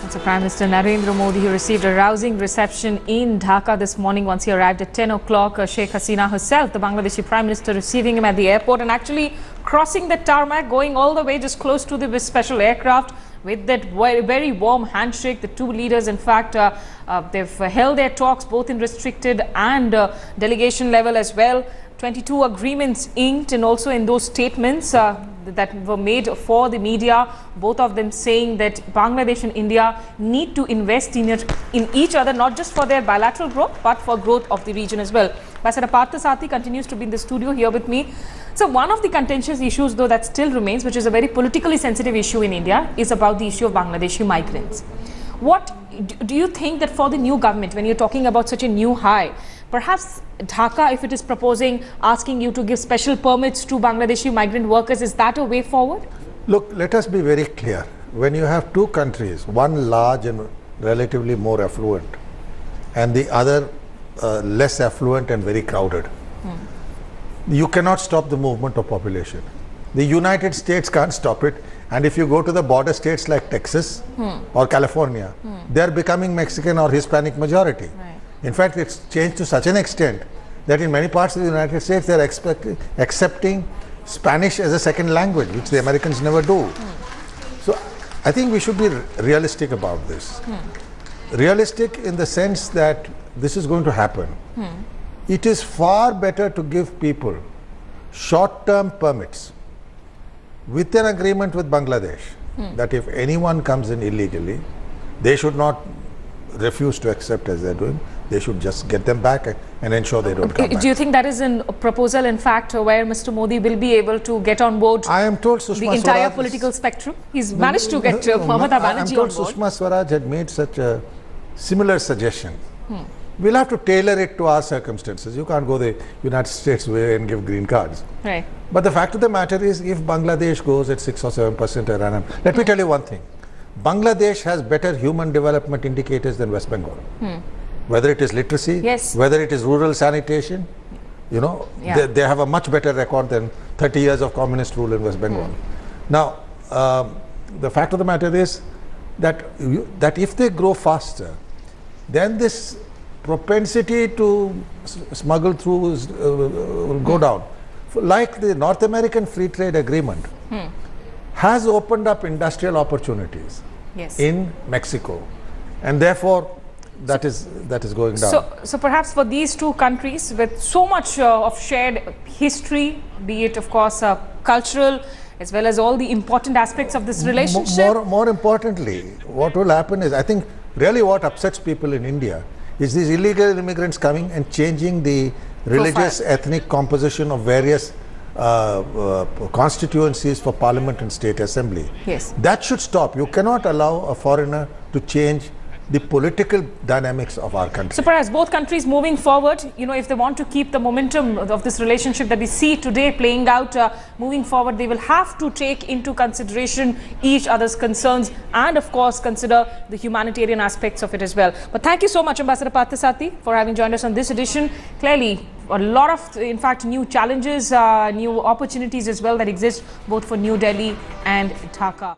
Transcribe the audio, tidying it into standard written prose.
So Prime Minister Narendra Modi, he received a rousing reception in Dhaka this morning once he arrived at 10 o'clock. Sheikh Hasina herself, the Bangladeshi Prime Minister, receiving him at the airport and actually crossing the tarmac, going all the way just close to the special aircraft with that very warm handshake. The two leaders, in fact, they've held their talks both in restricted and delegation level as well. 22 agreements inked, and also in those statements that were made for the media, both of them saying that Bangladesh and India need to invest in each other, not just for their bilateral growth, but for growth of the region as well. Ambassador Parthasarathy continues to be in the studio here with me. So one of the contentious issues, though, that still remains, which is a very politically sensitive issue in India, is about the issue of Bangladeshi migrants. What do you think that for the new government, when you're talking about such a new high, perhaps Dhaka, if it is proposing, asking you to give special permits to Bangladeshi migrant workers, is that a way forward? Look, let us be very clear. When you have two countries, one large and relatively more affluent, and the other less affluent and very crowded, you cannot stop the movement of population. The United States can't stop it. And if you go to the border states like Texas or California, they are becoming Mexican or Hispanic majority. Right. In fact, it's changed to such an extent that in many parts of the United States, they are accepting Spanish as a second language, which the Americans never do. So I think we should be realistic about this. Realistic in the sense that this is going to happen. It is far better to give people short-term permits with an agreement with Bangladesh that if anyone comes in illegally, they should not refuse to accept as they're doing. They should just get them back and ensure they don't come back. Do you think that is a proposal, in fact, where Mr. Modi will be able to get on board I am told Sushma the entire Swaraj political spectrum? He's managed to get Mamata Banerjee on board. Sushma Swaraj had made such a similar suggestion. We'll have to tailor it to our circumstances. You can't go the United States way and give green cards. Right. But the fact of the matter is, if Bangladesh goes at 6 or 7% per annum, let me tell you one thing. Bangladesh has better human development indicators than West Bengal. Whether it is literacy, whether it is rural sanitation, you know, they have a much better record than 30 years of communist rule in West Bengal. Now, the fact of the matter is that, that if they grow faster, then this propensity to smuggle through will go down. Like the North American Free Trade Agreement has opened up industrial opportunities in Mexico, and therefore that is going down. So perhaps for these two countries with so much of shared history, be it of course cultural as well as all the important aspects of this relationship. More importantly, what will happen is, I think really what upsets people in India is these illegal immigrants coming and changing the religious ethnic composition of various constituencies for parliament and state assembly. That should stop. You cannot allow a foreigner to change the political dynamics of our country. So perhaps both countries moving forward, you know, if they want to keep the momentum of this relationship that we see today playing out, moving forward, they will have to take into consideration each other's concerns and of course consider the humanitarian aspects of it as well. But thank you so much, Ambassador Parthasarathy, for having joined us on this edition. Clearly, a lot of, in fact, new challenges, new opportunities as well that exist both for New Delhi and Dhaka.